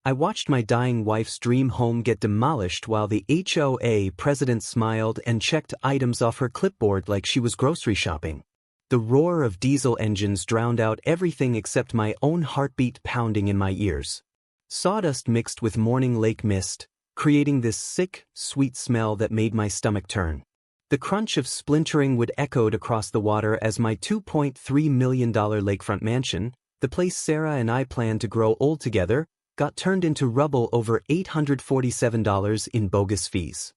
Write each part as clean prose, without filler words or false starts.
I watched my dying wife's dream home get demolished while the HOA president smiled and checked items off her clipboard like she was grocery shopping. The roar of diesel engines drowned out everything except my own heartbeat pounding in my ears. Sawdust mixed with morning lake mist, creating this sick, sweet smell that made my stomach turn. The crunch of splintering wood echoed across the water as my $2.3 million lakefront mansion, the place Sarah and I planned to grow old together, got turned into rubble over $847 in bogus fees.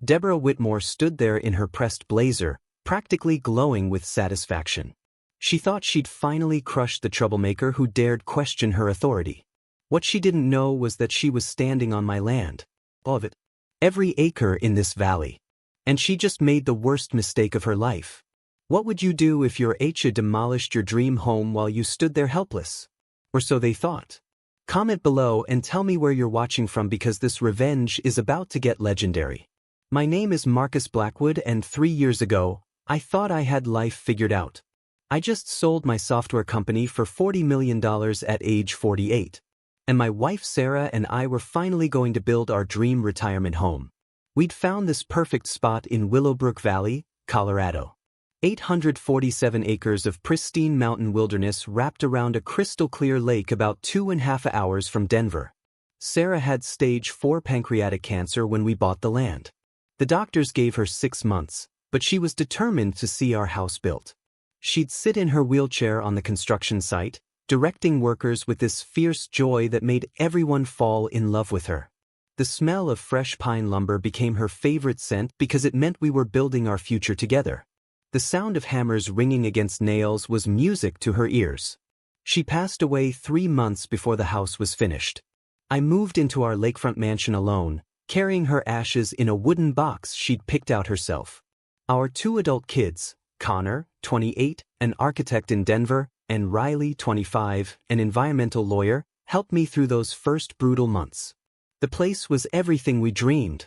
Deborah Whitmore stood there in her pressed blazer, practically glowing with satisfaction. She thought she'd finally crushed the troublemaker who dared question her authority. What she didn't know was that she was standing on my land. All of it. Every acre in this valley. And she just made the worst mistake of her life. What would you do if your HOA demolished your dream home while you stood there helpless? Or so they thought. Comment below and tell me where you're watching from because this revenge is about to get legendary. My name is Marcus Blackwood and 3 years ago, I thought I had life figured out. I just sold my software company for $40 million at age 48. And my wife Sarah and I were finally going to build our dream retirement home. We'd found this perfect spot in Willowbrook Valley, Colorado. 847 acres of pristine mountain wilderness wrapped around a crystal-clear lake about 2.5 hours from Denver. Sarah had stage 4 pancreatic cancer when we bought the land. The doctors gave her 6 months, but she was determined to see our house built. She'd sit in her wheelchair on the construction site, directing workers with this fierce joy that made everyone fall in love with her. The smell of fresh pine lumber became her favorite scent because it meant we were building our future together. The sound of hammers ringing against nails was music to her ears. She passed away 3 months before the house was finished. I moved into our lakefront mansion alone, carrying her ashes in a wooden box she'd picked out herself. Our 2 adult kids, Connor, 28, an architect in Denver, and Riley, 25, an environmental lawyer, helped me through those first brutal months. The place was everything we dreamed.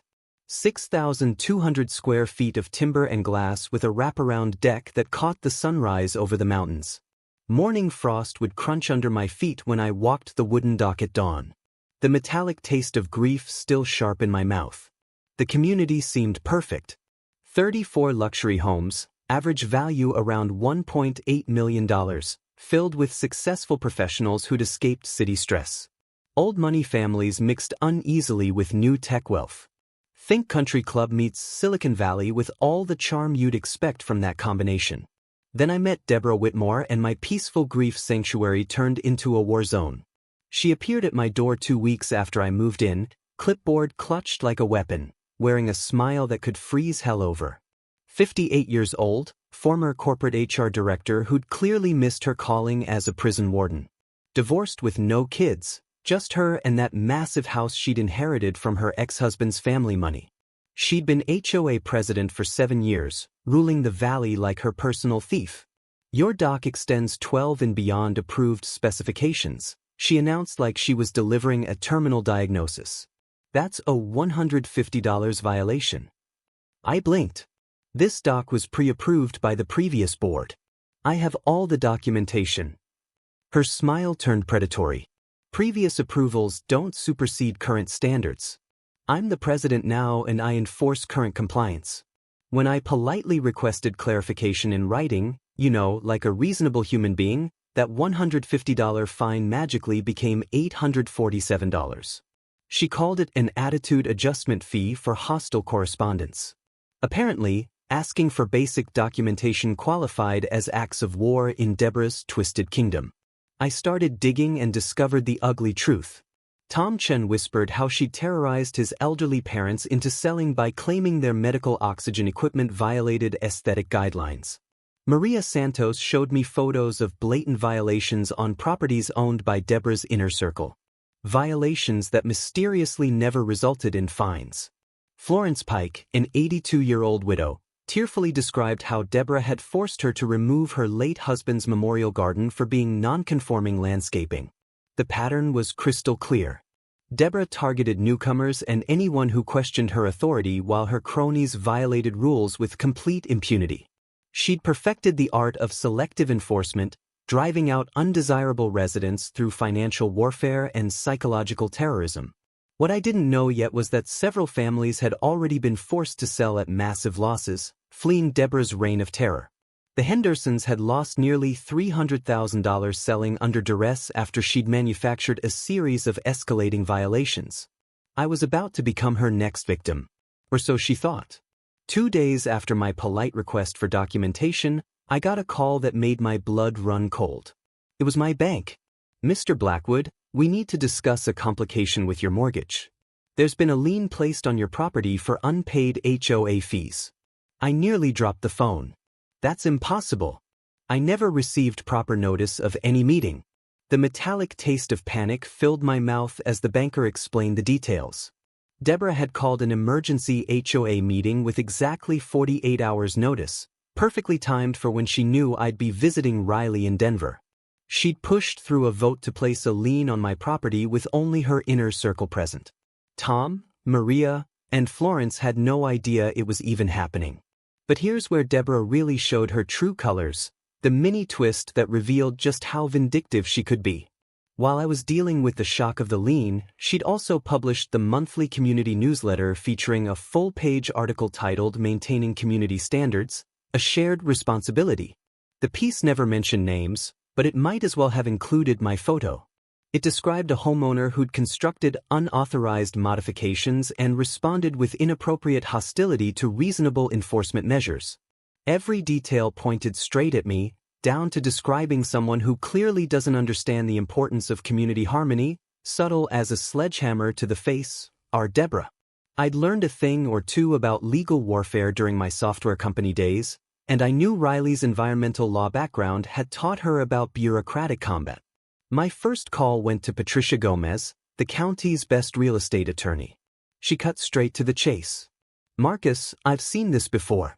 6,200 square feet of timber and glass with a wraparound deck that caught the sunrise over the mountains. Morning frost would crunch under my feet when I walked the wooden dock at dawn. The metallic taste of grief still sharp in my mouth. The community seemed perfect. 34 luxury homes, average value around $1.8 million, filled with successful professionals who'd escaped city stress. Old money families mixed uneasily with new tech wealth. Think country club meets Silicon Valley with all the charm you'd expect from that combination. Then I met Deborah Whitmore and my peaceful grief sanctuary turned into a war zone. She appeared at my door 2 weeks after I moved in, clipboard clutched like a weapon, wearing a smile that could freeze hell over. 58 years old, former corporate HR director who'd clearly missed her calling as a prison warden. Divorced with no kids. Just her and that massive house she'd inherited from her ex-husband's family money. She'd been HOA president for 7 years, ruling the valley like her personal thief. Your dock extends 12 and beyond approved specifications, she announced like she was delivering a terminal diagnosis. That's a $150 violation. I blinked. This dock was pre-approved by the previous board. I have all the documentation. Her smile turned predatory. Previous approvals don't supersede current standards. I'm the president now and I enforce current compliance. When I politely requested clarification in writing, like a reasonable human being, that $150 fine magically became $847. She called it an attitude adjustment fee for hostile correspondence. Apparently, asking for basic documentation qualified as acts of war in Deborah's twisted kingdom. I started digging and discovered the ugly truth. Tom Chen whispered how she'd terrorized his elderly parents into selling by claiming their medical oxygen equipment violated aesthetic guidelines. Maria Santos showed me photos of blatant violations on properties owned by Deborah's inner circle. Violations that mysteriously never resulted in fines. Florence Pike, an 82-year-old widow, tearfully described how Deborah had forced her to remove her late husband's memorial garden for being non-conforming landscaping. The pattern was crystal clear. Deborah targeted newcomers and anyone who questioned her authority while her cronies violated rules with complete impunity. She'd perfected the art of selective enforcement, driving out undesirable residents through financial warfare and psychological terrorism. What I didn't know yet was that several families had already been forced to sell at massive losses, fleeing Deborah's reign of terror. The Hendersons had lost nearly $300,000 selling under duress after she'd manufactured a series of escalating violations. I was about to become her next victim. Or so she thought. 2 days after my polite request for documentation, I got a call that made my blood run cold. It was my bank. "Mr. Blackwood, we need to discuss a complication with your mortgage. There's been a lien placed on your property for unpaid HOA fees." I nearly dropped the phone. That's impossible. I never received proper notice of any meeting. The metallic taste of panic filled my mouth as the banker explained the details. Deborah had called an emergency HOA meeting with exactly 48 hours notice, perfectly timed for when she knew I'd be visiting Riley in Denver. She'd pushed through a vote to place a lien on my property with only her inner circle present. Tom, Maria, and Florence had no idea it was even happening. But here's where Deborah really showed her true colors, the mini twist that revealed just how vindictive she could be. While I was dealing with the shock of the lien, she'd also published the monthly community newsletter featuring a full-page article titled "Maintaining Community Standards, a Shared Responsibility." The piece never mentioned names, but it might as well have included my photo. It described a homeowner who'd constructed unauthorized modifications and responded with inappropriate hostility to reasonable enforcement measures. Every detail pointed straight at me, down to describing someone who clearly doesn't understand the importance of community harmony, subtle as a sledgehammer to the face, our Deborah. I'd learned a thing or two about legal warfare during my software company days, and I knew Riley's environmental law background had taught her about bureaucratic combat. My first call went to Patricia Gomez, the county's best real estate attorney. She cut straight to the chase. "Marcus, I've seen this before.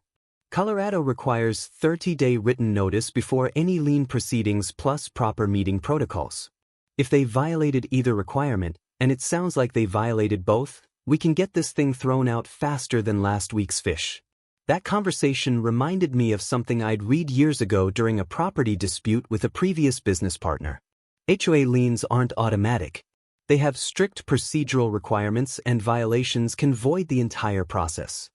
Colorado requires 30-day written notice before any lien proceedings plus proper meeting protocols. If they violated either requirement, and it sounds like they violated both, we can get this thing thrown out faster than last week's fish." That conversation reminded me of something I'd read years ago during a property dispute with a previous business partner. HOA liens aren't automatic. They have strict procedural requirements, and violations can void the entire process.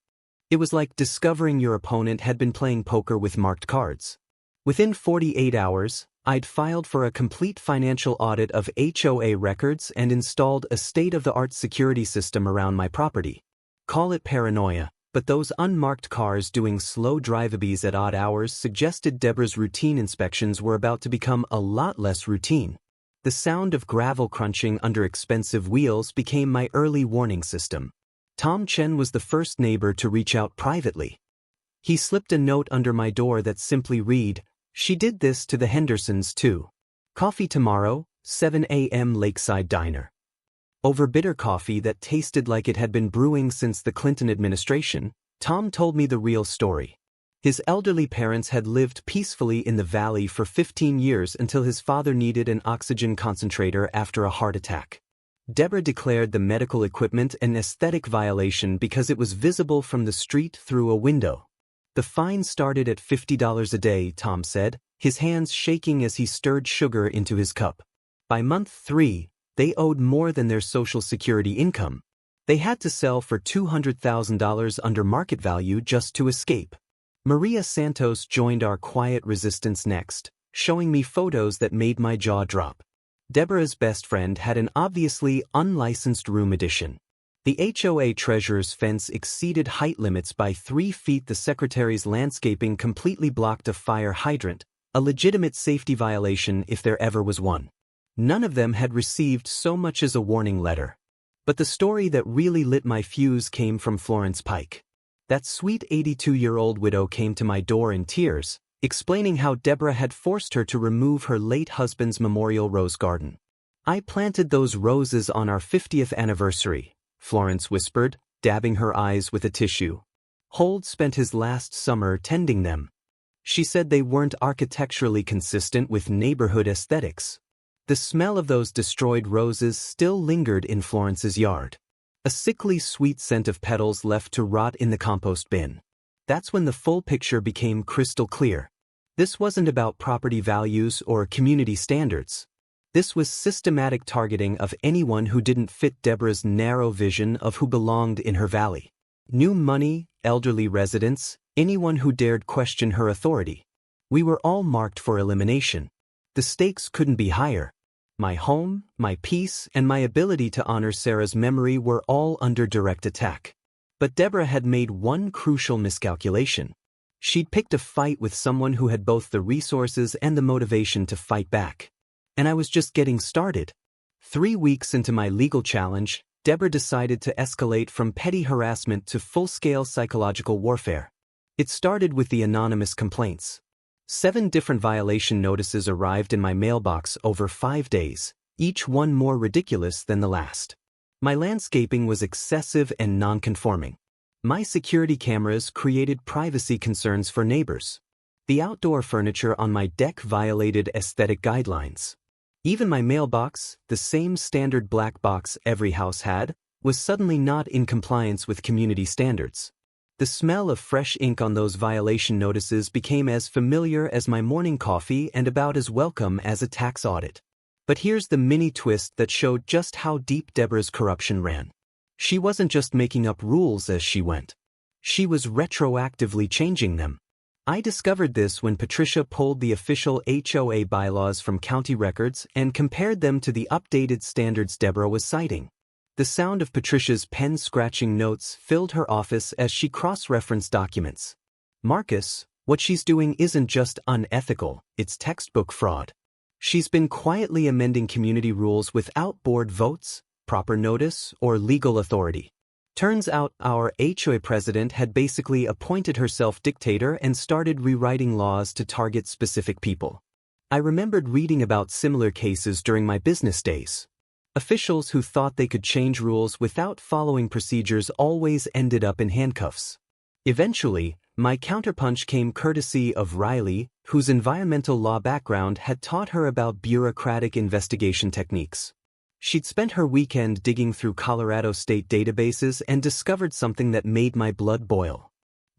It was like discovering your opponent had been playing poker with marked cards. Within 48 hours, I'd filed for a complete financial audit of HOA records and installed a state-of-the-art security system around my property. Call it paranoia, but those unmarked cars doing slow drive-abys at odd hours suggested Deborah's routine inspections were about to become a lot less routine. The sound of gravel crunching under expensive wheels became my early warning system. Tom Chen was the first neighbor to reach out privately. He slipped a note under my door that simply read, "She did this to the Hendersons too. Coffee tomorrow, 7 a.m. Lakeside Diner." Over bitter coffee that tasted like it had been brewing since the Clinton administration, Tom told me the real story. His elderly parents had lived peacefully in the valley for 15 years until his father needed an oxygen concentrator after a heart attack. Deborah declared the medical equipment an aesthetic violation because it was visible from the street through a window. The fine started at $50 a day, Tom said, his hands shaking as he stirred sugar into his cup. By month 3, they owed more than their Social Security income. They had to sell for $200,000 under market value just to escape. Maria Santos joined our quiet resistance next, showing me photos that made my jaw drop. Deborah's best friend had an obviously unlicensed room addition. The HOA treasurer's fence exceeded height limits by 3 feet. The secretary's landscaping completely blocked a fire hydrant, a legitimate safety violation if there ever was one. None of them had received so much as a warning letter. But the story that really lit my fuse came from Florence Pike. That sweet 82-year-old widow came to my door in tears, explaining how Deborah had forced her to remove her late husband's memorial rose garden. "I planted those roses on our 50th anniversary," Florence whispered, dabbing her eyes with a tissue. "Hold spent his last summer tending them." She said they weren't architecturally consistent with neighborhood aesthetics. The smell of those destroyed roses still lingered in Florence's yard. A sickly sweet scent of petals left to rot in the compost bin. That's when the full picture became crystal clear. This wasn't about property values or community standards. This was systematic targeting of anyone who didn't fit Deborah's narrow vision of who belonged in her valley. New money, elderly residents, anyone who dared question her authority. We were all marked for elimination. The stakes couldn't be higher. My home, my peace, and my ability to honor Sarah's memory were all under direct attack. But Deborah had made one crucial miscalculation. She'd picked a fight with someone who had both the resources and the motivation to fight back. And I was just getting started. 3 weeks into my legal challenge, Deborah decided to escalate from petty harassment to full-scale psychological warfare. It started with the anonymous complaints. 7 different violation notices arrived in my mailbox over 5 days, each one more ridiculous than the last. My landscaping was excessive and non-conforming. My security cameras created privacy concerns for neighbors. The outdoor furniture on my deck violated aesthetic guidelines. Even my mailbox, the same standard black box every house had, was suddenly not in compliance with community standards. The smell of fresh ink on those violation notices became as familiar as my morning coffee and about as welcome as a tax audit. But here's the mini twist that showed just how deep Deborah's corruption ran. She wasn't just making up rules as she went. She was retroactively changing them. I discovered this when Patricia pulled the official HOA bylaws from county records and compared them to the updated standards Deborah was citing. The sound of Patricia's pen scratching notes filled her office as she cross-referenced documents. Marcus, what she's doing isn't just unethical, it's textbook fraud. She's been quietly amending community rules without board votes, proper notice, or legal authority. Turns out our HOA president had basically appointed herself dictator and started rewriting laws to target specific people. I remembered reading about similar cases during my business days. Officials who thought they could change rules without following procedures always ended up in handcuffs. Eventually, my counterpunch came courtesy of Riley, whose environmental law background had taught her about bureaucratic investigation techniques. She'd spent her weekend digging through Colorado state databases and discovered something that made my blood boil.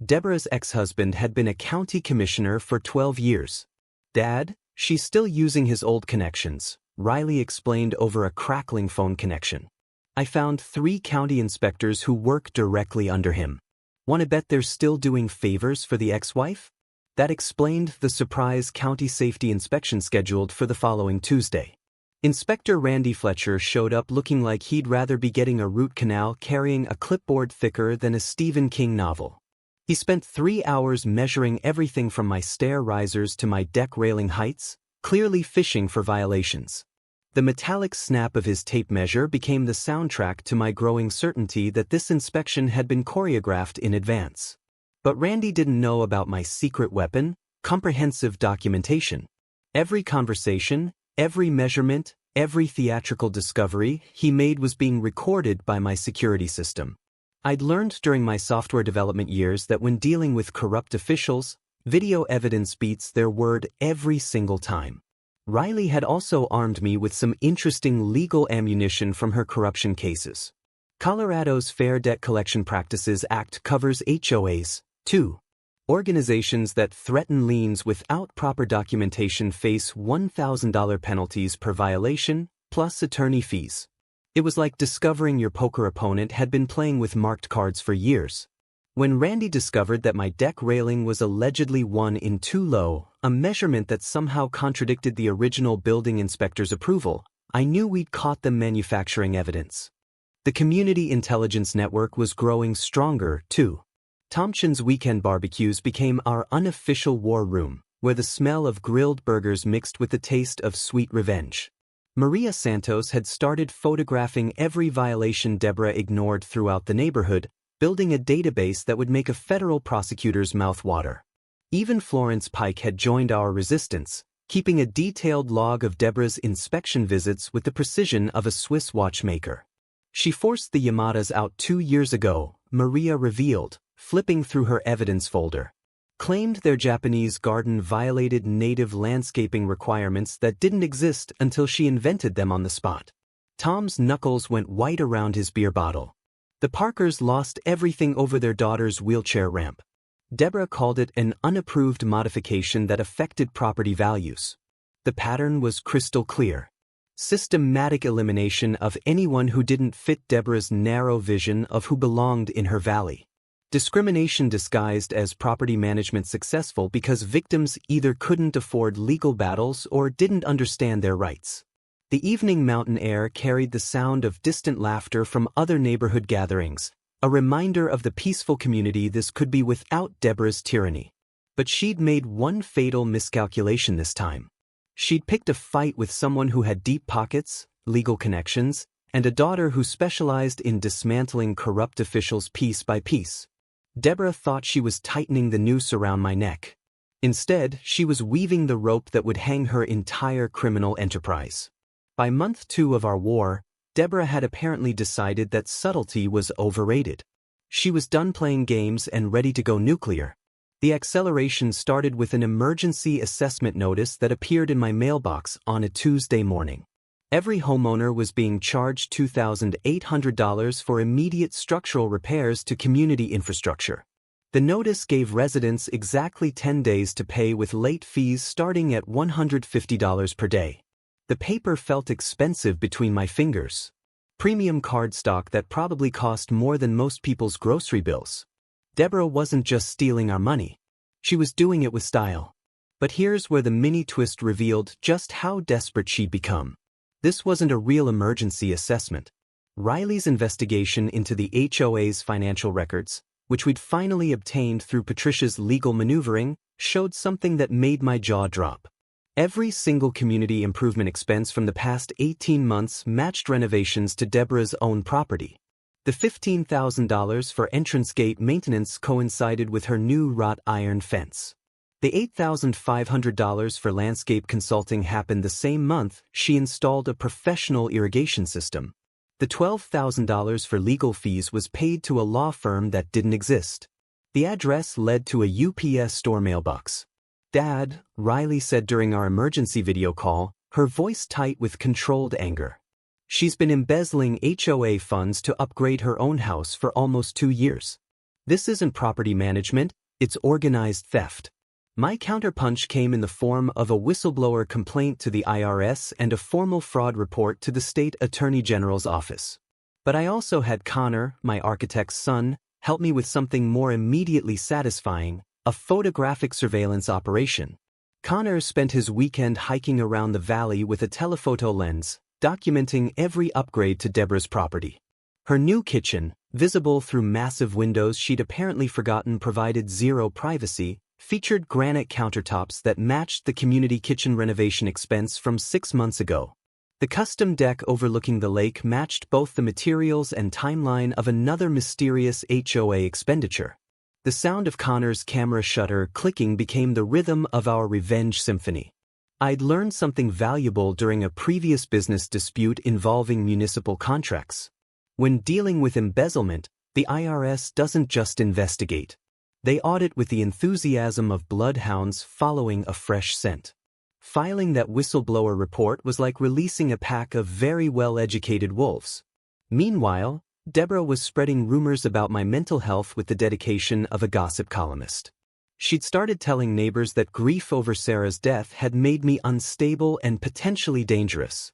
Deborah's ex-husband had been a county commissioner for 12 years. Dad, she's still using his old connections, Riley explained over a crackling phone connection. I found 3 county inspectors who work directly under him. Want to bet they're still doing favors for the ex-wife? That explained the surprise county safety inspection scheduled for the following Tuesday. Inspector Randy Fletcher showed up looking like he'd rather be getting a root canal carrying a clipboard thicker than a Stephen King novel. He spent 3 hours measuring everything from my stair risers to my deck railing heights, clearly fishing for violations. The metallic snap of his tape measure became the soundtrack to my growing certainty that this inspection had been choreographed in advance. But Randy didn't know about my secret weapon, comprehensive documentation. Every conversation, every measurement, every theatrical discovery he made was being recorded by my security system. I'd learned during my software development years that when dealing with corrupt officials, video evidence beats their word every single time. Riley had also armed me with some interesting legal ammunition from her corruption cases. Colorado's Fair Debt Collection Practices Act covers HOAs, too. Organizations that threaten liens without proper documentation face $1,000 penalties per violation, plus attorney fees. It was like discovering your poker opponent had been playing with marked cards for years. When Randy discovered that my deck railing was allegedly 1 in too low, a measurement that somehow contradicted the original building inspector's approval, I knew we'd caught them manufacturing evidence. The community intelligence network was growing stronger, too. Tompkins weekend barbecues became our unofficial war room, where the smell of grilled burgers mixed with the taste of sweet revenge. Maria Santos had started photographing every violation Deborah ignored throughout the neighborhood, building a database that would make a federal prosecutor's mouth water. Even Florence Pike had joined our resistance, keeping a detailed log of Deborah's inspection visits with the precision of a Swiss watchmaker. She forced the Yamadas out 2 years ago, Maria revealed, flipping through her evidence folder. Claimed their Japanese garden violated native landscaping requirements that didn't exist until she invented them on the spot. Tom's knuckles went white around his beer bottle. The Parkers lost everything over their daughter's wheelchair ramp. Deborah called it an unapproved modification that affected property values. The pattern was crystal clear. Systematic elimination of anyone who didn't fit Deborah's narrow vision of who belonged in her valley. Discrimination disguised as property management successful because victims either couldn't afford legal battles or didn't understand their rights. The evening mountain air carried the sound of distant laughter from other neighborhood gatherings, a reminder of the peaceful community this could be without Deborah's tyranny. But she'd made one fatal miscalculation this time. She'd picked a fight with someone who had deep pockets, legal connections, and a daughter who specialized in dismantling corrupt officials piece by piece. Deborah thought she was tightening the noose around my neck. Instead, she was weaving the rope that would hang her entire criminal enterprise. By month 2 of our war, Deborah had apparently decided that subtlety was overrated. She was done playing games and ready to go nuclear. The acceleration started with an emergency assessment notice that appeared in my mailbox on a Tuesday morning. Every homeowner was being charged $2,800 for immediate structural repairs to community infrastructure. The notice gave residents exactly 10 days to pay with late fees starting at $150 per day. The paper felt expensive between my fingers. Premium cardstock that probably cost more than most people's grocery bills. Deborah wasn't just stealing our money. She was doing it with style. But here's where the mini twist revealed just how desperate she'd become. This wasn't a real emergency assessment. Riley's investigation into the HOA's financial records, which we'd finally obtained through Patricia's legal maneuvering, showed something that made my jaw drop. Every single community improvement expense from the past 18 months matched renovations to Deborah's own property. The $15,000 for entrance gate maintenance coincided with her new wrought iron fence. The $8,500 for landscape consulting happened the same month she installed a professional irrigation system. The $12,000 for legal fees was paid to a law firm that didn't exist. The address led to a UPS store mailbox. "Dad," Riley said during our emergency video call, her voice tight with controlled anger. She's been embezzling HOA funds to upgrade her own house for almost 2 years. This isn't property management, it's organized theft. My counterpunch came in the form of a whistleblower complaint to the IRS and a formal fraud report to the state attorney general's office. But I also had Connor, my architect's son, help me with something more immediately satisfying, a photographic surveillance operation. Connor spent his weekend hiking around the valley with a telephoto lens, documenting every upgrade to Deborah's property. Her new kitchen, visible through massive windows she'd apparently forgotten provided zero privacy, featured granite countertops that matched the community kitchen renovation expense from 6 months ago. The custom deck overlooking the lake matched both the materials and timeline of another mysterious HOA expenditure. The sound of Connor's camera shutter clicking became the rhythm of our revenge symphony. I'd learned something valuable during a previous business dispute involving municipal contracts. When dealing with embezzlement, the IRS doesn't just investigate. They audit with the enthusiasm of bloodhounds following a fresh scent. Filing that whistleblower report was like releasing a pack of very well-educated wolves. Meanwhile, Deborah was spreading rumors about my mental health with the dedication of a gossip columnist. She'd started telling neighbors that grief over Sarah's death had made me unstable and potentially dangerous.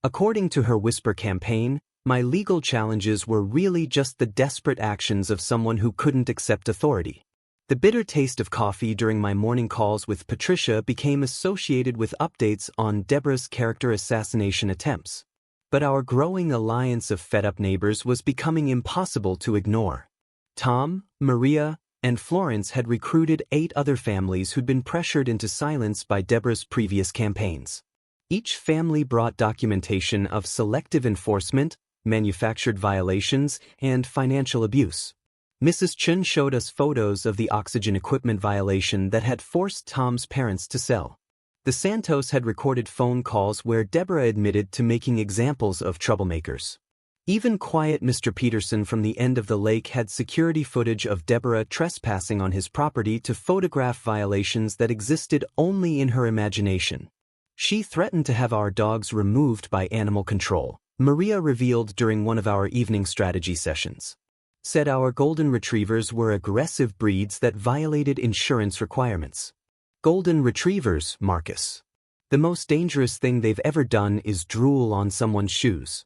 According to her whisper campaign, my legal challenges were really just the desperate actions of someone who couldn't accept authority. The bitter taste of coffee during my morning calls with Patricia became associated with updates on Deborah's character assassination attempts. But our growing alliance of fed-up neighbors was becoming impossible to ignore. Tom, Maria, and Florence had recruited 8 other families who'd been pressured into silence by Deborah's previous campaigns. Each family brought documentation of selective enforcement, manufactured violations, and financial abuse. Mrs. Chun showed us photos of the oxygen equipment violation that had forced Tom's parents to sell. The Santos had recorded phone calls where Deborah admitted to making examples of troublemakers. Even quiet Mr. Peterson from the end of the lake had security footage of Deborah trespassing on his property to photograph violations that existed only in her imagination. She threatened to have our dogs removed by animal control, Maria revealed during one of our evening strategy sessions. said our golden retrievers were aggressive breeds that violated insurance requirements. Golden retrievers, Marcus. The most dangerous thing they've ever done is drool on someone's shoes.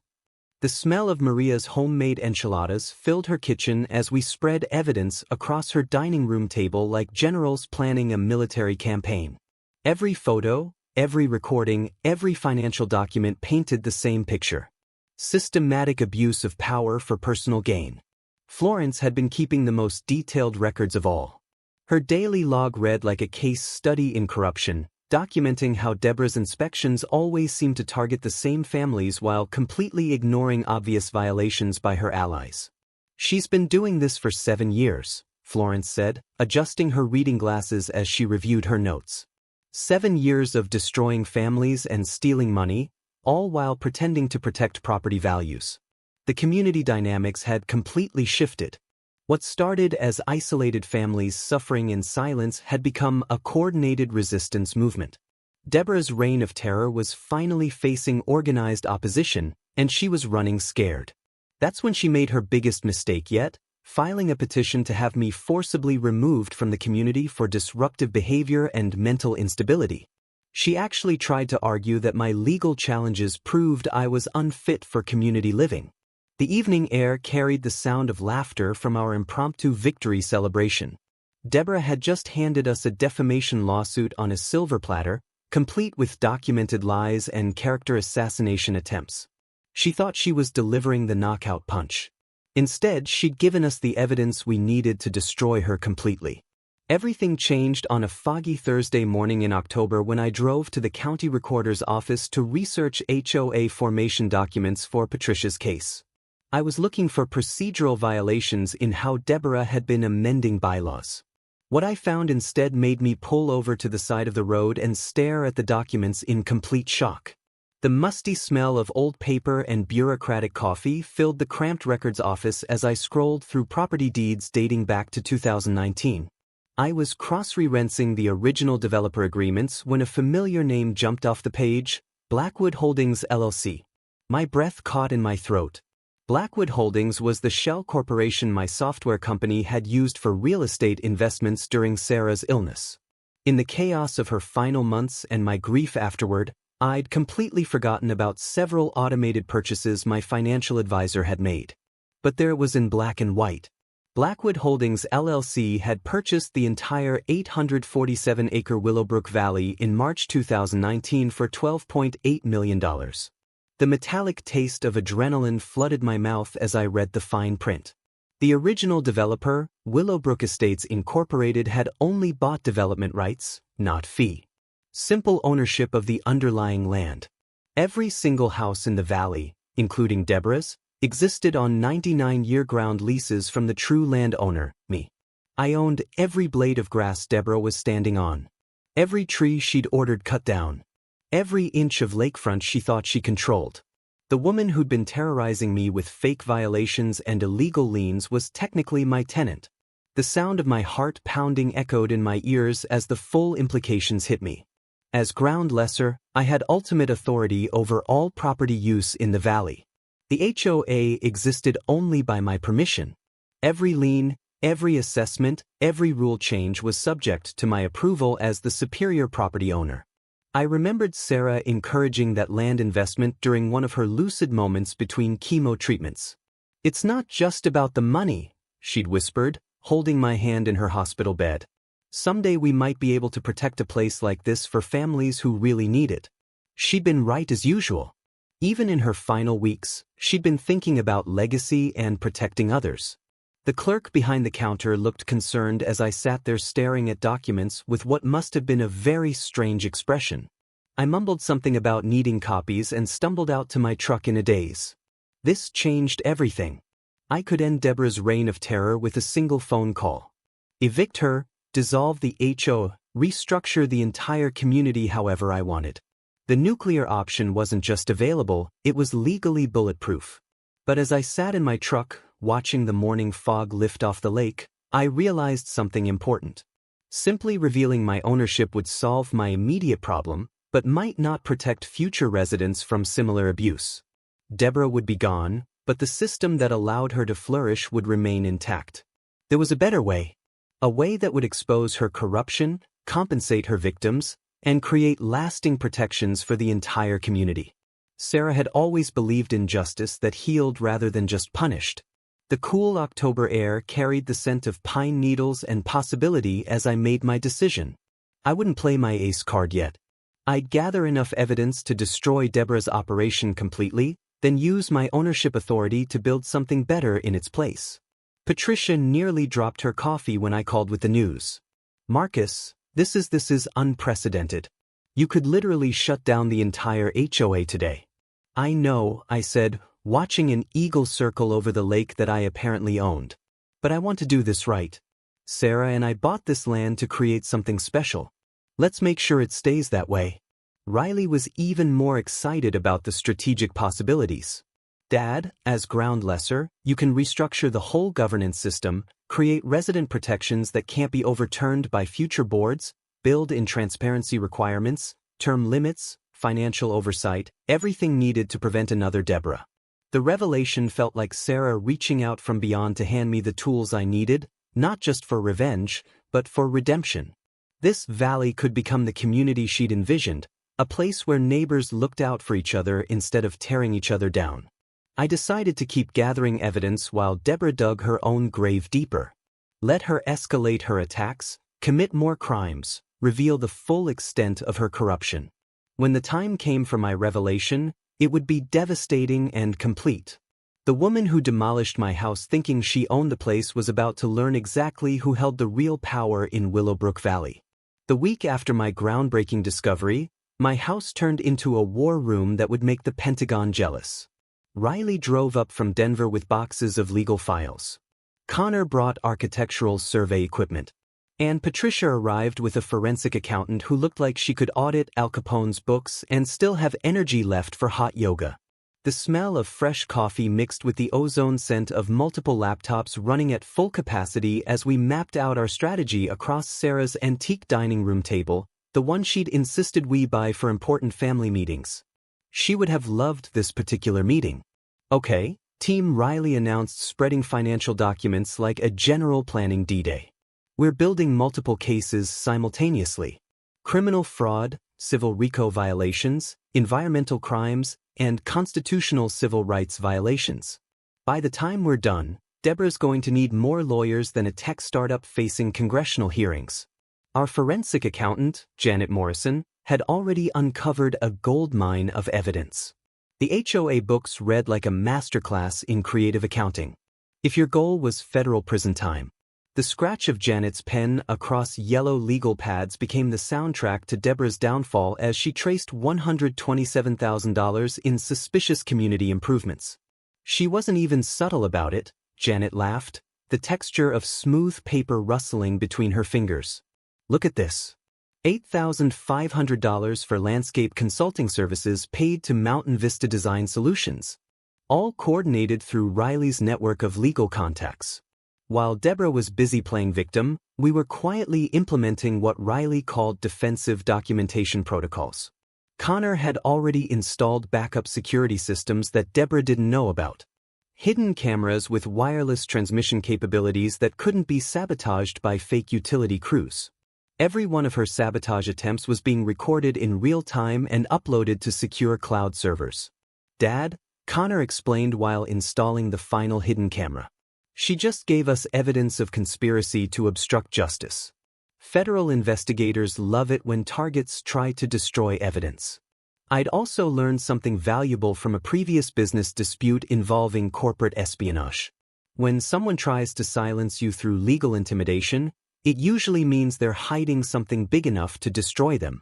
The smell of Maria's homemade enchiladas filled her kitchen as we spread evidence across her dining room table like generals planning a military campaign. Every photo, every recording, every financial document painted the same picture. Systematic abuse of power for personal gain. Florence had been keeping the most detailed records of all. Her daily log read like a case study in corruption, documenting how Deborah's inspections always seemed to target the same families while completely ignoring obvious violations by her allies. She's been doing this for 7 years, Florence said, adjusting her reading glasses as she reviewed her notes. 7 years of destroying families and stealing money, all while pretending to protect property values. The community dynamics had completely shifted. What started as isolated families suffering in silence had become a coordinated resistance movement. Deborah's reign of terror was finally facing organized opposition, and she was running scared. That's when she made her biggest mistake yet, filing a petition to have me forcibly removed from the community for disruptive behavior and mental instability. She actually tried to argue that my legal challenges proved I was unfit for community living. The evening air carried the sound of laughter from our impromptu victory celebration. Deborah had just handed us a defamation lawsuit on a silver platter, complete with documented lies and character assassination attempts. She thought she was delivering the knockout punch. Instead, she'd given us the evidence we needed to destroy her completely. Everything changed on a foggy Thursday morning in October when I drove to the county recorder's office to research HOA formation documents for Patricia's case. I was looking for procedural violations in how Deborah had been amending bylaws. What I found instead made me pull over to the side of the road and stare at the documents in complete shock. The musty smell of old paper and bureaucratic coffee filled the cramped records office as I scrolled through property deeds dating back to 2019. I was cross-referencing the original developer agreements when a familiar name jumped off the page: Blackwood Holdings LLC. My breath caught in my throat. Blackwood Holdings was the shell corporation my software company had used for real estate investments during Sarah's illness. In the chaos of her final months and my grief afterward, I'd completely forgotten about several automated purchases my financial advisor had made. But there it was in black and white. Blackwood Holdings LLC had purchased the entire 847-acre Willowbrook Valley in March 2019 for $12.8 million. The metallic taste of adrenaline flooded my mouth as I read the fine print. The original developer, Willowbrook Estates Incorporated, had only bought development rights, not fee. Simple ownership of the underlying land. Every single house in the valley, including Deborah's, existed on 99-year ground leases from the true landowner, me. I owned every blade of grass Deborah was standing on. Every tree she'd ordered cut down. Every inch of lakefront she thought she controlled. The woman who'd been terrorizing me with fake violations and illegal liens was technically my tenant. The sound of my heart pounding echoed in my ears as the full implications hit me. As ground lessor, I had ultimate authority over all property use in the valley. The HOA existed only by my permission. Every lien, every assessment, every rule change was subject to my approval as the superior property owner. I remembered Sarah encouraging that land investment during one of her lucid moments between chemo treatments. "It's not just about the money," she'd whispered, holding my hand in her hospital bed. "Someday we might be able to protect a place like this for families who really need it." She'd been right as usual. Even in her final weeks, she'd been thinking about legacy and protecting others. The clerk behind the counter looked concerned as I sat there staring at documents with what must have been a very strange expression. I mumbled something about needing copies and stumbled out to my truck in a daze. This changed everything. I could end Deborah's reign of terror with a single phone call. Evict her, dissolve the HOA, restructure the entire community however I wanted. The nuclear option wasn't just available, it was legally bulletproof. But as I sat in my truck, watching the morning fog lift off the lake, I realized something important. Simply revealing my ownership would solve my immediate problem, but might not protect future residents from similar abuse. Deborah would be gone, but the system that allowed her to flourish would remain intact. There was a better way. A way that would expose her corruption, compensate her victims, and create lasting protections for the entire community. Sarah had always believed in justice that healed rather than just punished. The cool October air carried the scent of pine needles and possibility as I made my decision. I wouldn't play my ace card yet. I'd gather enough evidence to destroy Deborah's operation completely, then use my ownership authority to build something better in its place. Patricia nearly dropped her coffee when I called with the news. Marcus, this is unprecedented. You could literally shut down the entire HOA today. I know, I said, watching an eagle circle over the lake that I apparently owned. But I want to do this right. Sarah and I bought this land to create something special. Let's make sure it stays that way. Riley was even more excited about the strategic possibilities. Dad, as ground lessor, you can restructure the whole governance system, create resident protections that can't be overturned by future boards, build in transparency requirements, term limits, financial oversight, everything needed to prevent another Deborah. The revelation felt like Sarah reaching out from beyond to hand me the tools I needed, not just for revenge, but for redemption. This valley could become the community she'd envisioned, a place where neighbors looked out for each other instead of tearing each other down. I decided to keep gathering evidence while Deborah dug her own grave deeper. Let her escalate her attacks, commit more crimes, reveal the full extent of her corruption. When the time came for my revelation, it would be devastating and complete. The woman who demolished my house thinking she owned the place was about to learn exactly who held the real power in Willowbrook Valley. The week after my groundbreaking discovery, my house turned into a war room that would make the Pentagon jealous. Riley drove up from Denver with boxes of legal files. Connor brought architectural survey equipment. And Patricia arrived with a forensic accountant who looked like she could audit Al Capone's books and still have energy left for hot yoga. The smell of fresh coffee mixed with the ozone scent of multiple laptops running at full capacity as we mapped out our strategy across Sarah's antique dining room table, the one she'd insisted we buy for important family meetings. She would have loved this particular meeting. Okay, Team Riley announced, spreading financial documents like a general planning D-Day. We're building multiple cases simultaneously. Criminal fraud, civil RICO violations, environmental crimes, and constitutional civil rights violations. By the time we're done, Deborah's going to need more lawyers than a tech startup facing congressional hearings. Our forensic accountant, Janet Morrison, had already uncovered a goldmine of evidence. The HOA books read like a masterclass in creative accounting. If your goal was federal prison time, the scratch of Janet's pen across yellow legal pads became the soundtrack to Deborah's downfall as she traced $127,000 in suspicious community improvements. She wasn't even subtle about it, Janet laughed, the texture of smooth paper rustling between her fingers. Look at this. $8,500 for landscape consulting services paid to Mountain Vista Design Solutions. All coordinated through Riley's network of legal contacts. While Deborah was busy playing victim, we were quietly implementing what Riley called defensive documentation protocols. Connor had already installed backup security systems that Deborah didn't know about. Hidden cameras with wireless transmission capabilities that couldn't be sabotaged by fake utility crews. Every one of her sabotage attempts was being recorded in real time and uploaded to secure cloud servers. Dad, Connor explained while installing the final hidden camera. She just gave us evidence of conspiracy to obstruct justice. Federal investigators love it when targets try to destroy evidence. I'd also learned something valuable from a previous business dispute involving corporate espionage. When someone tries to silence you through legal intimidation, it usually means they're hiding something big enough to destroy them.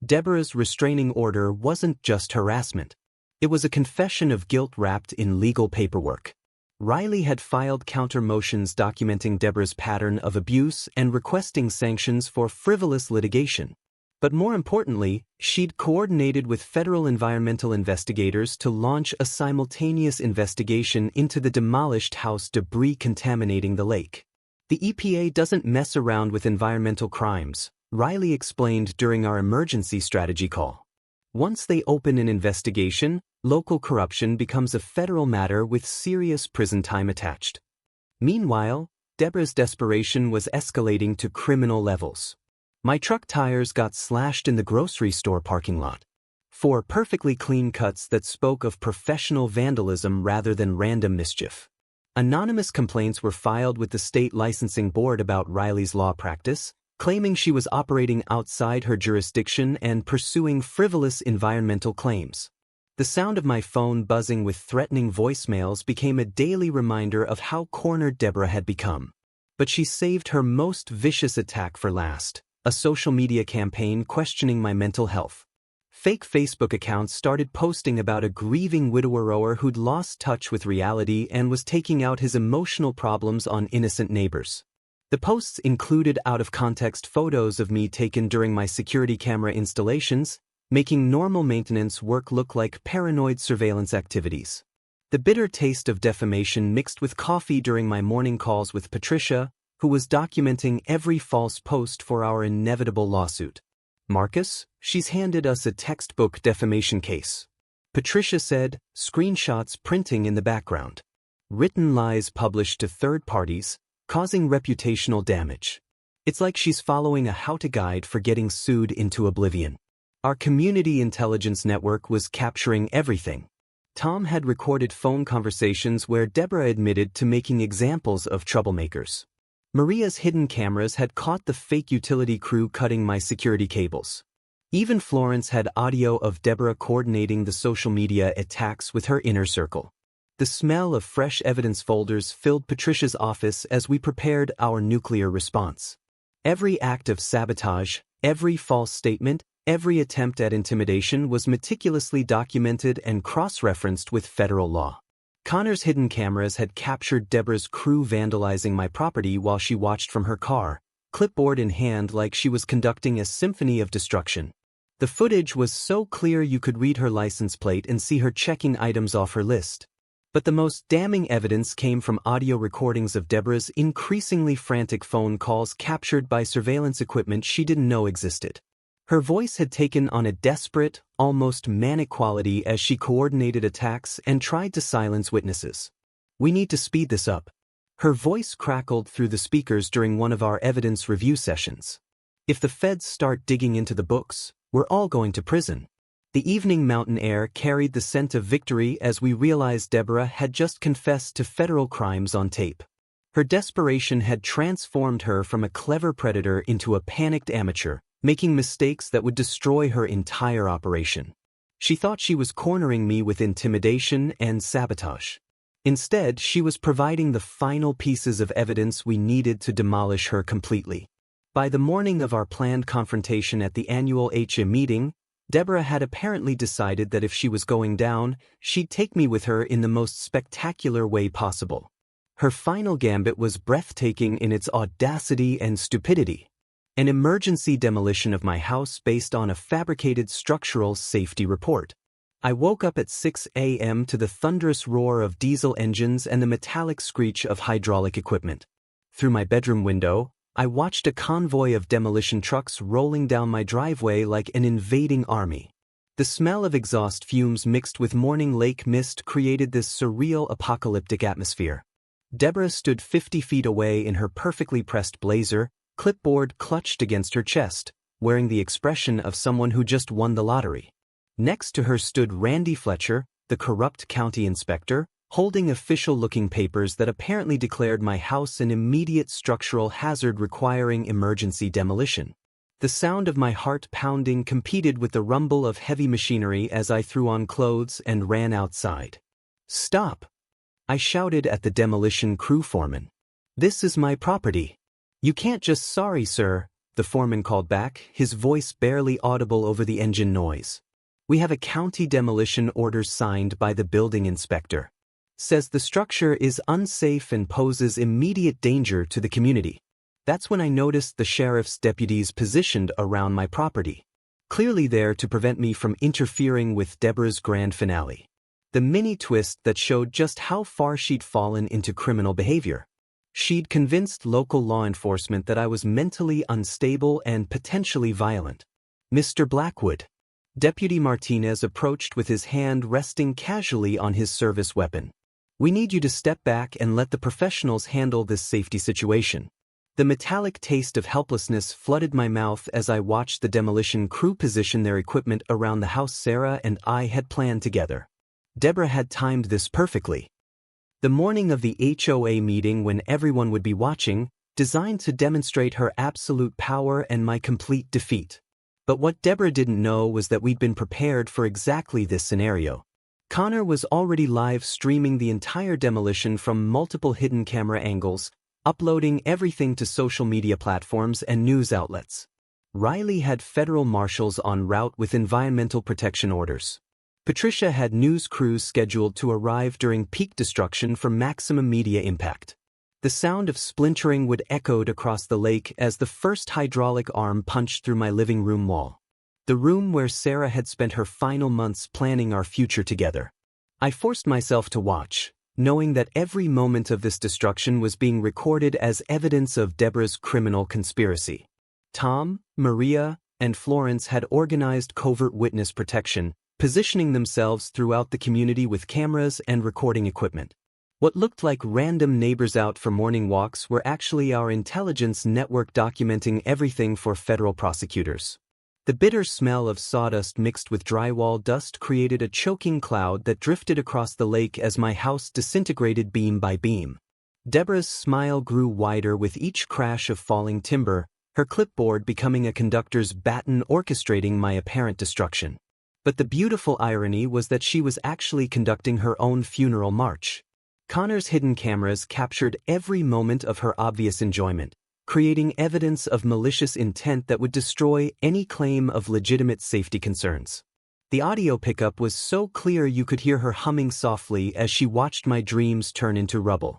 Deborah's restraining order wasn't just harassment. It was a confession of guilt wrapped in legal paperwork. Riley had filed counter motions documenting Deborah's pattern of abuse and requesting sanctions for frivolous litigation. But more importantly, she'd coordinated with federal environmental investigators to launch a simultaneous investigation into the demolished house debris contaminating the lake. The EPA doesn't mess around with environmental crimes, Riley explained during our emergency strategy call. Once they open an investigation, local corruption becomes a federal matter with serious prison time attached. Meanwhile, Deborah's desperation was escalating to criminal levels. My truck tires got slashed in the grocery store parking lot. 4 perfectly clean cuts that spoke of professional vandalism rather than random mischief. Anonymous complaints were filed with the state licensing board about Riley's law practice, claiming she was operating outside her jurisdiction and pursuing frivolous environmental claims. The sound of my phone buzzing with threatening voicemails became a daily reminder of how cornered Deborah had become. But she saved her most vicious attack for last, a social media campaign questioning my mental health. Fake Facebook accounts started posting about a grieving widower who'd lost touch with reality and was taking out his emotional problems on innocent neighbors. The posts included out-of-context photos of me taken during my security camera installations, making normal maintenance work look like paranoid surveillance activities. The bitter taste of defamation mixed with coffee during my morning calls with Patricia, who was documenting every false post for our inevitable lawsuit. Marcus, she's handed us a textbook defamation case. Patricia said, screenshots printing in the background. Written lies published to third parties, causing reputational damage. It's like she's following a how-to guide for getting sued into oblivion. Our community intelligence network was capturing everything. Tom had recorded phone conversations where Deborah admitted to making examples of troublemakers. Maria's hidden cameras had caught the fake utility crew cutting my security cables. Even Florence had audio of Deborah coordinating the social media attacks with her inner circle. The smell of fresh evidence folders filled Patricia's office as we prepared our nuclear response. Every act of sabotage, every false statement, every attempt at intimidation was meticulously documented and cross-referenced with federal law. Connor's hidden cameras had captured Deborah's crew vandalizing my property while she watched from her car, clipboard in hand like she was conducting a symphony of destruction. The footage was so clear you could read her license plate and see her checking items off her list. But the most damning evidence came from audio recordings of Deborah's increasingly frantic phone calls captured by surveillance equipment she didn't know existed. Her voice had taken on a desperate, almost manic quality as she coordinated attacks and tried to silence witnesses. "We need to speed this up." Her voice crackled through the speakers during one of our evidence review sessions. "If the feds start digging into the books, we're all going to prison." The evening mountain air carried the scent of victory as we realized Deborah had just confessed to federal crimes on tape. Her desperation had transformed her from a clever predator into a panicked amateur, making mistakes that would destroy her entire operation. She thought she was cornering me with intimidation and sabotage. Instead, she was providing the final pieces of evidence we needed to demolish her completely. By the morning of our planned confrontation at the annual HOA meeting, Deborah had apparently decided that if she was going down, she'd take me with her in the most spectacular way possible. Her final gambit was breathtaking in its audacity and stupidity. An emergency demolition of my house based on a fabricated structural safety report. I woke up at 6 a.m. to the thunderous roar of diesel engines and the metallic screech of hydraulic equipment. Through my bedroom window, I watched a convoy of demolition trucks rolling down my driveway like an invading army. The smell of exhaust fumes mixed with morning lake mist created this surreal apocalyptic atmosphere. Deborah stood 50 feet away in her perfectly pressed blazer, clipboard clutched against her chest, wearing the expression of someone who just won the lottery. Next to her stood Randy Fletcher, the corrupt county inspector, holding official-looking papers that apparently declared my house an immediate structural hazard requiring emergency demolition. The sound of my heart pounding competed with the rumble of heavy machinery as I threw on clothes and ran outside. "Stop!" I shouted at the demolition crew foreman. "This is my property." "You can't just..." "Sorry, sir," the foreman called back, his voice barely audible over the engine noise. "We have a county demolition order signed by the building inspector. Says the structure is unsafe and poses immediate danger to the community." That's when I noticed the sheriff's deputies positioned around my property, clearly there to prevent me from interfering with Deborah's grand finale. The mini twist that showed just how far she'd fallen into criminal behavior. She'd convinced local law enforcement that I was mentally unstable and potentially violent. "Mr. Blackwood." Deputy Martinez approached with his hand resting casually on his service weapon. "We need you to step back and let the professionals handle this safety situation." The metallic taste of helplessness flooded my mouth as I watched the demolition crew position their equipment around the house Sarah and I had planned together. Deborah had timed this perfectly. The morning of the HOA meeting, when everyone would be watching, designed to demonstrate her absolute power and my complete defeat. But what Deborah didn't know was that we'd been prepared for exactly this scenario. Connor was already live streaming the entire demolition from multiple hidden camera angles, uploading everything to social media platforms and news outlets. Riley had federal marshals en route with environmental protection orders. Patricia had news crews scheduled to arrive during peak destruction for maximum media impact. The sound of splintering would echoed across the lake as the first hydraulic arm punched through my living room wall. The room where Sarah had spent her final months planning our future together. I forced myself to watch, knowing that every moment of this destruction was being recorded as evidence of Deborah's criminal conspiracy. Tom, Maria, and Florence had organized covert witness protection, positioning themselves throughout the community with cameras and recording equipment. What looked like random neighbors out for morning walks were actually our intelligence network documenting everything for federal prosecutors. The bitter smell of sawdust mixed with drywall dust created a choking cloud that drifted across the lake as my house disintegrated beam by beam. Deborah's smile grew wider with each crash of falling timber, her clipboard becoming a conductor's baton orchestrating my apparent destruction. But the beautiful irony was that she was actually conducting her own funeral march. Connor's hidden cameras captured every moment of her obvious enjoyment, creating evidence of malicious intent that would destroy any claim of legitimate safety concerns. The audio pickup was so clear you could hear her humming softly as she watched my dreams turn into rubble.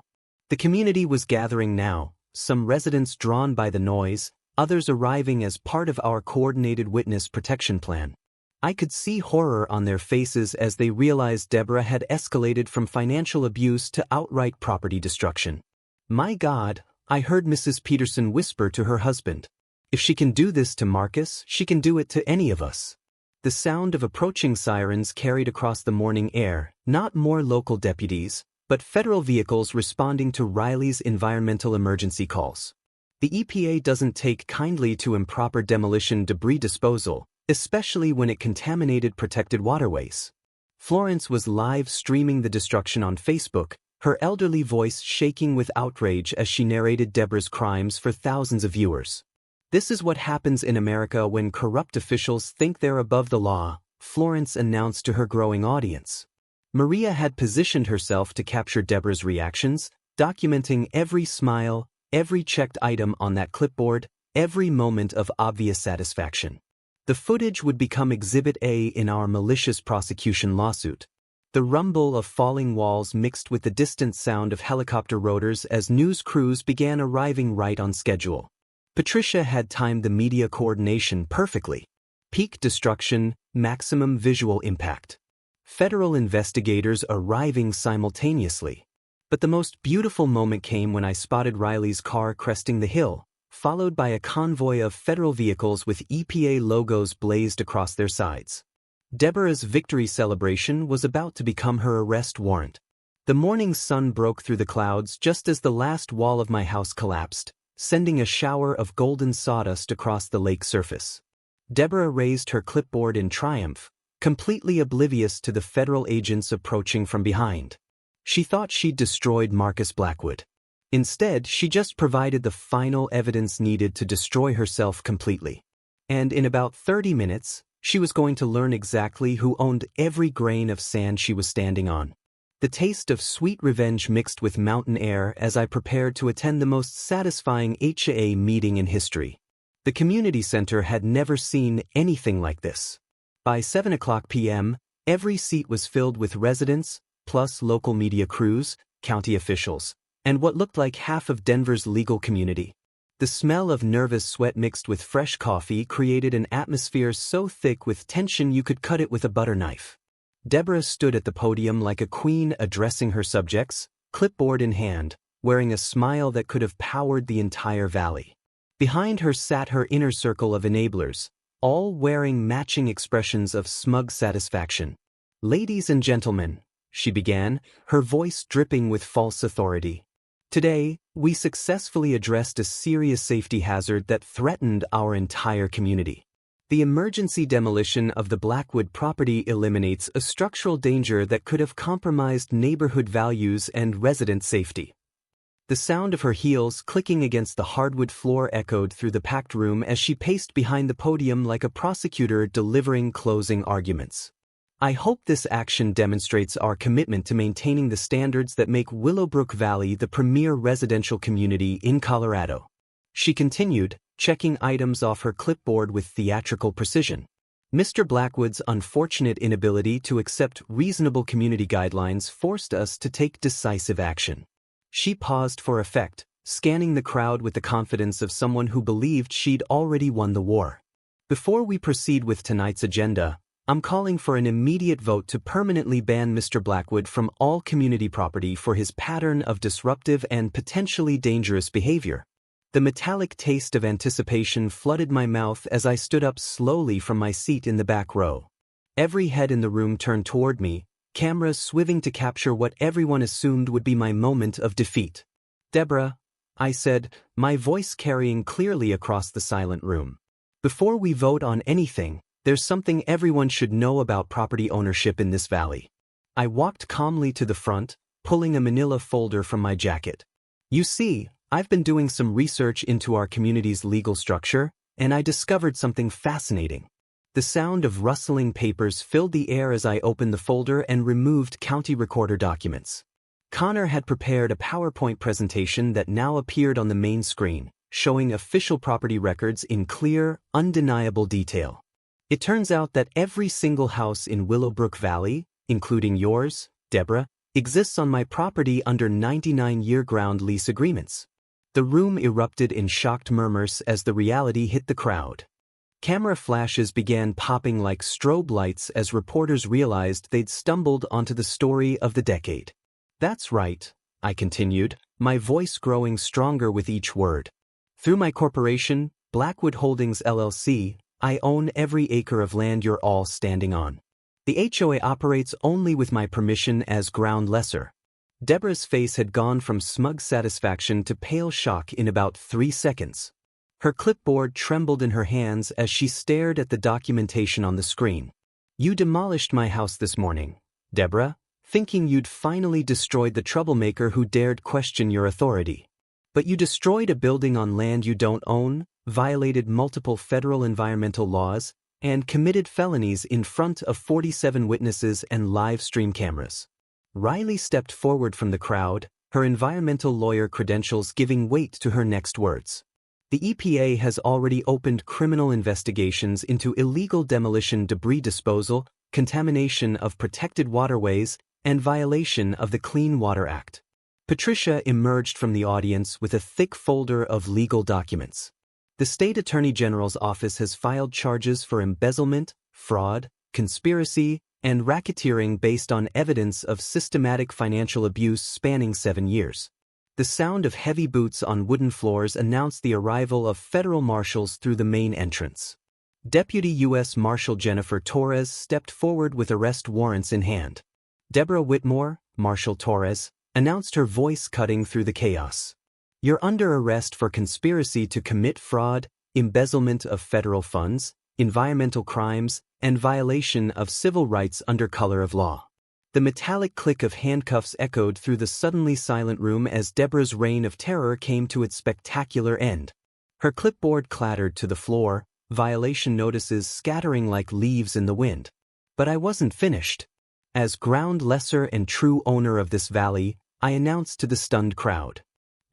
The community was gathering now, some residents drawn by the noise, others arriving as part of our coordinated witness protection plan. I could see horror on their faces as they realized Deborah had escalated from financial abuse to outright property destruction. "My God," I heard Mrs. Peterson whisper to her husband. "If she can do this to Marcus, she can do it to any of us." The sound of approaching sirens carried across the morning air, not more local deputies, but federal vehicles responding to Riley's environmental emergency calls. The EPA doesn't take kindly to improper demolition debris disposal, especially when it contaminated protected waterways. Florence was live streaming the destruction on Facebook, her elderly voice shaking with outrage as she narrated Deborah's crimes for thousands of viewers. "This is what happens in America when corrupt officials think they're above the law," Florence announced to her growing audience. Maria had positioned herself to capture Deborah's reactions, documenting every smile, every checked item on that clipboard, every moment of obvious satisfaction. The footage would become Exhibit A in our malicious prosecution lawsuit. The rumble of falling walls mixed with the distant sound of helicopter rotors as news crews began arriving right on schedule. Patricia had timed the media coordination perfectly. Peak destruction, maximum visual impact. Federal investigators arriving simultaneously. But the most beautiful moment came when I spotted Riley's car cresting the hill, followed by a convoy of federal vehicles with EPA logos blazed across their sides. Deborah's victory celebration was about to become her arrest warrant. The morning sun broke through the clouds just as the last wall of my house collapsed, sending a shower of golden sawdust across the lake surface. Deborah raised her clipboard in triumph, completely oblivious to the federal agents approaching from behind. She thought she'd destroyed Marcus Blackwood. Instead, she just provided the final evidence needed to destroy herself completely. And in about 30 minutes, she was going to learn exactly who owned every grain of sand she was standing on. The taste of sweet revenge mixed with mountain air as I prepared to attend the most satisfying HOA meeting in history. The community center had never seen anything like this. By 7:00 p.m., every seat was filled with residents, plus local media crews, county officials, and what looked like half of Denver's legal community. The smell of nervous sweat mixed with fresh coffee created an atmosphere so thick with tension you could cut it with a butter knife. Deborah stood at the podium like a queen addressing her subjects, clipboard in hand, wearing a smile that could have powered the entire valley. Behind her sat her inner circle of enablers, all wearing matching expressions of smug satisfaction. "Ladies and gentlemen," she began, her voice dripping with false authority. "Today, we successfully addressed a serious safety hazard that threatened our entire community. The emergency demolition of the Blackwood property eliminates a structural danger that could have compromised neighborhood values and resident safety." The sound of her heels clicking against the hardwood floor echoed through the packed room as she paced behind the podium like a prosecutor delivering closing arguments. "I hope this action demonstrates our commitment to maintaining the standards that make Willowbrook Valley the premier residential community in Colorado," she continued, checking items off her clipboard with theatrical precision. "Mr. Blackwood's unfortunate inability to accept reasonable community guidelines forced us to take decisive action." She paused for effect, scanning the crowd with the confidence of someone who believed she'd already won the war. "Before we proceed with tonight's agenda, I'm calling for an immediate vote to permanently ban Mr. Blackwood from all community property for his pattern of disruptive and potentially dangerous behavior." The metallic taste of anticipation flooded my mouth as I stood up slowly from my seat in the back row. Every head in the room turned toward me, cameras swiveling to capture what everyone assumed would be my moment of defeat. "Deborah," I said, my voice carrying clearly across the silent room. "Before we vote on anything, there's something everyone should know about property ownership in this valley." I walked calmly to the front, pulling a manila folder from my jacket. "You see, I've been doing some research into our community's legal structure, and I discovered something fascinating." The sound of rustling papers filled the air as I opened the folder and removed county recorder documents. Connor had prepared a PowerPoint presentation that now appeared on the main screen, showing official property records in clear, undeniable detail. It turns out that every single house in Willowbrook Valley, including yours, Deborah, exists on my property under 99-year ground lease agreements. The room erupted in shocked murmurs as the reality hit the crowd. Camera flashes began popping like strobe lights as reporters realized they'd stumbled onto the story of the decade. "That's right," I continued, my voice growing stronger with each word. "Through my corporation, Blackwood Holdings LLC, I own every acre of land you're all standing on. The HOA operates only with my permission as ground lessor." Deborah's face had gone from smug satisfaction to pale shock in about 3 seconds. Her clipboard trembled in her hands as she stared at the documentation on the screen. "You demolished my house this morning, Deborah, thinking you'd finally destroyed the troublemaker who dared question your authority. But you destroyed a building on land you don't own, violated multiple federal environmental laws, and committed felonies in front of 47 witnesses and live stream cameras." Riley stepped forward from the crowd, her environmental lawyer credentials giving weight to her next words. "The EPA has already opened criminal investigations into illegal demolition, debris disposal, contamination of protected waterways, and violation of the Clean Water Act." Patricia emerged from the audience with a thick folder of legal documents. "The State Attorney General's office has filed charges for embezzlement, fraud, conspiracy, and racketeering based on evidence of systematic financial abuse spanning 7 years. The sound of heavy boots on wooden floors announced the arrival of federal marshals through the main entrance. Deputy U.S. Marshal Jennifer Torres stepped forward with arrest warrants in hand. "Deborah Whitmore," Marshal Torres announced, her voice cutting through the chaos. "You're under arrest for conspiracy to commit fraud, embezzlement of federal funds, environmental crimes, and violation of civil rights under color of law." The metallic click of handcuffs echoed through the suddenly silent room as Deborah's reign of terror came to its spectacular end. Her clipboard clattered to the floor, violation notices scattering like leaves in the wind. But I wasn't finished. As ground lessor and true owner of this valley, I announced to the stunned crowd,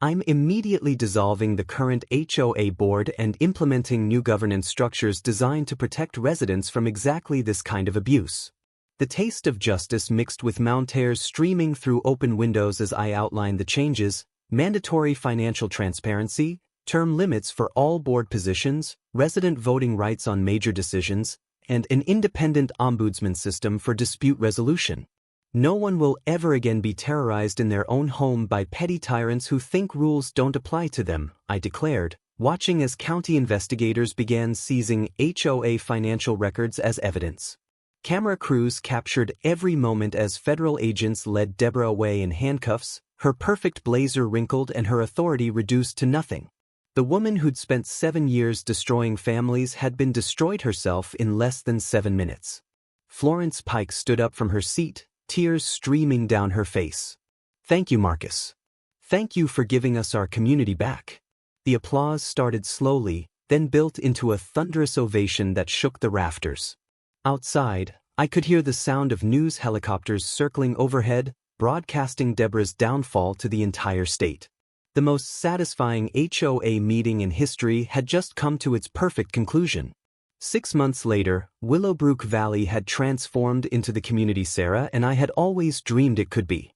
"I'm immediately dissolving the current HOA board and implementing new governance structures designed to protect residents from exactly this kind of abuse." The taste of justice mixed with tears streaming through open windows as I outlined the changes: mandatory financial transparency, term limits for all board positions, resident voting rights on major decisions, and an independent ombudsman system for dispute resolution. No one will ever again be terrorized in their own home by petty tyrants who think rules don't apply to them, I declared, watching as county investigators began seizing HOA financial records as evidence. Camera crews captured every moment as federal agents led Deborah away in handcuffs, her perfect blazer wrinkled and her authority reduced to nothing. The woman who'd spent 7 years destroying families had been destroyed herself in less than 7 minutes. Florence Pike stood up from her seat, tears streaming down her face. "Thank you, Marcus. Thank you for giving us our community back." The applause started slowly, then built into a thunderous ovation that shook the rafters. Outside, I could hear the sound of news helicopters circling overhead, broadcasting Deborah's downfall to the entire state. The most satisfying HOA meeting in history had just come to its perfect conclusion. 6 months later, Willowbrook Valley had transformed into the community Sarah and I had always dreamed it could be.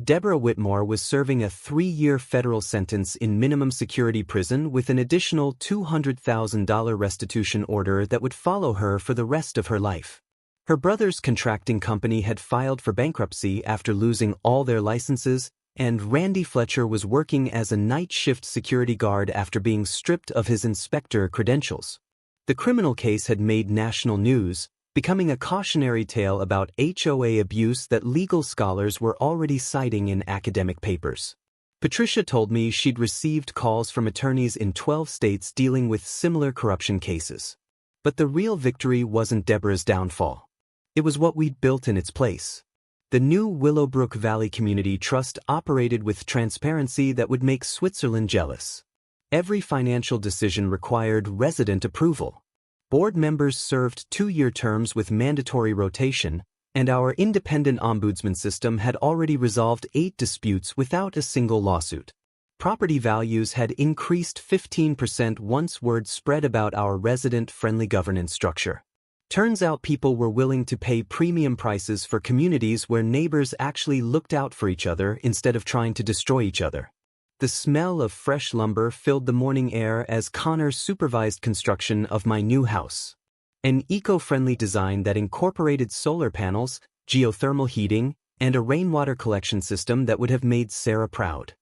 Deborah Whitmore was serving a 3-year federal sentence in minimum security prison with an additional $200,000 restitution order that would follow her for the rest of her life. Her brother's contracting company had filed for bankruptcy after losing all their licenses, and Randy Fletcher was working as a night shift security guard after being stripped of his inspector credentials. The criminal case had made national news, becoming a cautionary tale about HOA abuse that legal scholars were already citing in academic papers. Patricia told me she'd received calls from attorneys in 12 states dealing with similar corruption cases. But the real victory wasn't Deborah's downfall. It was what we'd built in its place. The new Willowbrook Valley Community Trust operated with transparency that would make Switzerland jealous. Every financial decision required resident approval. Board members served 2-year terms with mandatory rotation, and our independent ombudsman system had already resolved 8 disputes without a single lawsuit. Property values had increased 15% once word spread about our resident-friendly governance structure. Turns out people were willing to pay premium prices for communities where neighbors actually looked out for each other instead of trying to destroy each other. The smell of fresh lumber filled the morning air as Connor supervised construction of my new house. An eco-friendly design that incorporated solar panels, geothermal heating, and a rainwater collection system that would have made Sarah proud.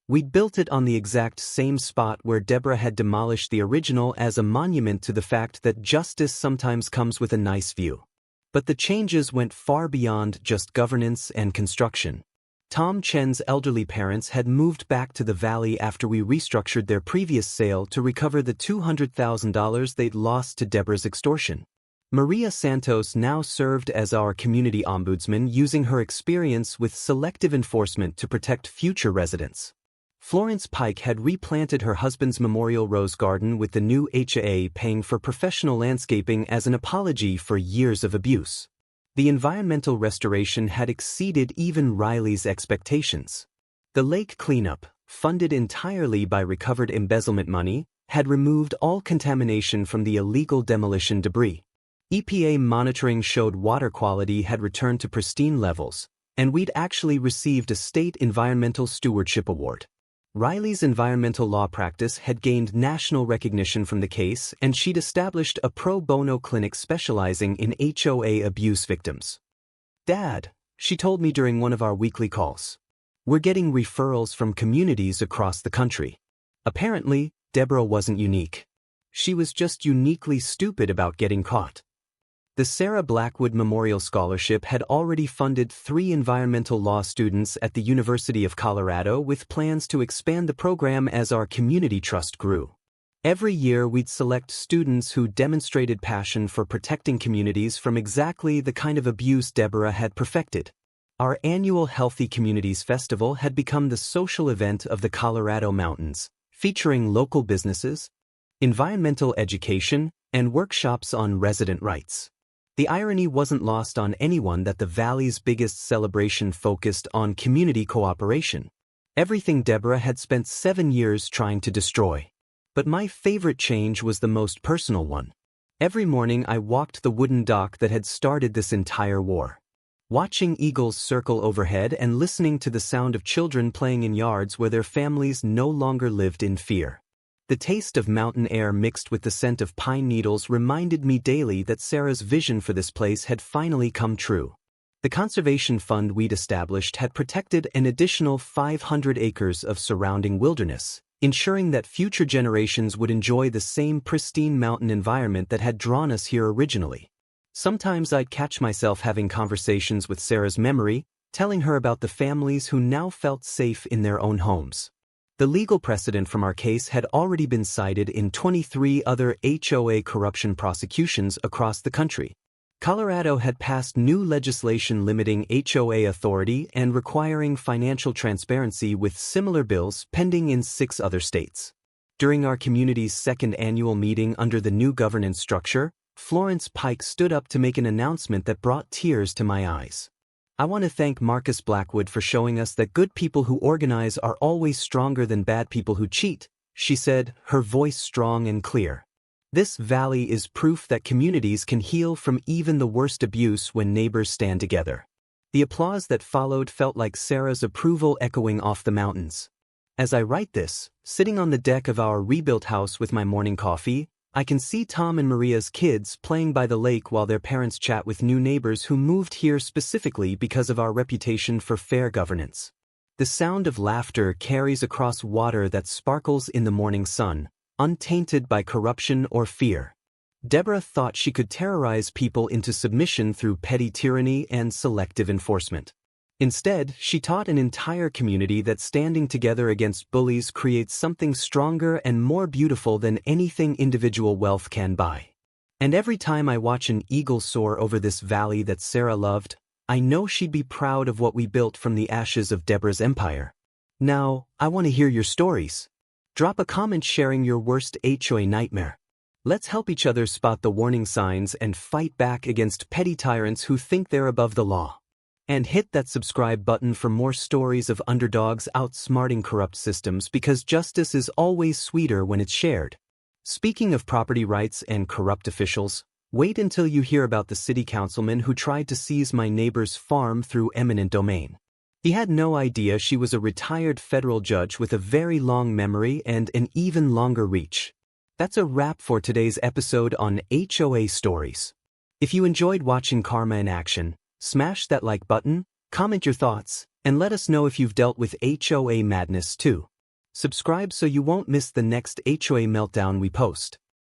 We'd built it on the exact same spot where Deborah had demolished the original as a monument to the fact that justice sometimes comes with a nice view. But the changes went far beyond just governance and construction. Tom Chen's elderly parents had moved back to the valley after we restructured their previous sale to recover the $200,000 they'd lost to Deborah's extortion. Maria Santos now served as our community ombudsman, using her experience with selective enforcement to protect future residents. Florence Pike had replanted her husband's memorial rose garden with the new HOA paying for professional landscaping as an apology for years of abuse. The environmental restoration had exceeded even Riley's expectations. The lake cleanup, funded entirely by recovered embezzlement money, had removed all contamination from the illegal demolition debris. EPA monitoring showed water quality had returned to pristine levels, and we'd actually received a state environmental stewardship award. Riley's environmental law practice had gained national recognition from the case, and she'd established a pro bono clinic specializing in HOA abuse victims. "Dad," she told me during one of our weekly calls, "we're getting referrals from communities across the country." Apparently, Deborah wasn't unique. She was just uniquely stupid about getting caught. The Sarah Blackwood Memorial Scholarship had already funded 3 environmental law students at the University of Colorado, with plans to expand the program as our community trust grew. Every year we'd select students who demonstrated passion for protecting communities from exactly the kind of abuse Deborah had perfected. Our annual Healthy Communities Festival had become the social event of the Colorado Mountains, featuring local businesses, environmental education, and workshops on resident rights. The irony wasn't lost on anyone that the Valley's biggest celebration focused on community cooperation. Everything Deborah had spent 7 years trying to destroy. But my favorite change was the most personal one. Every morning I walked the wooden dock that had started this entire war. Watching eagles circle overhead and listening to the sound of children playing in yards where their families no longer lived in fear. The taste of mountain air mixed with the scent of pine needles reminded me daily that Sarah's vision for this place had finally come true. The conservation fund we'd established had protected an additional 500 acres of surrounding wilderness, ensuring that future generations would enjoy the same pristine mountain environment that had drawn us here originally. Sometimes I'd catch myself having conversations with Sarah's memory, telling her about the families who now felt safe in their own homes. The legal precedent from our case had already been cited in 23 other HOA corruption prosecutions across the country. Colorado had passed new legislation limiting HOA authority and requiring financial transparency, with similar bills pending in 6 other states. During our community's second annual meeting under the new governance structure, Florence Pike stood up to make an announcement that brought tears to my eyes. "I want to thank Marcus Blackwood for showing us that good people who organize are always stronger than bad people who cheat," she said, her voice strong and clear. "This valley is proof that communities can heal from even the worst abuse when neighbors stand together." The applause that followed felt like Sarah's approval echoing off the mountains. As I write this, sitting on the deck of our rebuilt house with my morning coffee, I can see Tom and Maria's kids playing by the lake while their parents chat with new neighbors who moved here specifically because of our reputation for fair governance. The sound of laughter carries across water that sparkles in the morning sun, untainted by corruption or fear. Deborah thought she could terrorize people into submission through petty tyranny and selective enforcement. Instead, she taught an entire community that standing together against bullies creates something stronger and more beautiful than anything individual wealth can buy. And every time I watch an eagle soar over this valley that Sarah loved, I know she'd be proud of what we built from the ashes of Deborah's empire. Now, I want to hear your stories. Drop a comment sharing your worst HOA nightmare. Let's help each other spot the warning signs and fight back against petty tyrants who think they're above the law. And hit that subscribe button for more stories of underdogs outsmarting corrupt systems, because justice is always sweeter when it's shared. Speaking of property rights and corrupt officials, wait until you hear about the city councilman who tried to seize my neighbor's farm through eminent domain. He had no idea she was a retired federal judge with a very long memory and an even longer reach. That's a wrap for today's episode on HOA stories. If you enjoyed watching Karma in action, smash that like button, comment your thoughts, and let us know if you've dealt with HOA madness too. Subscribe so you won't miss the next HOA meltdown we post.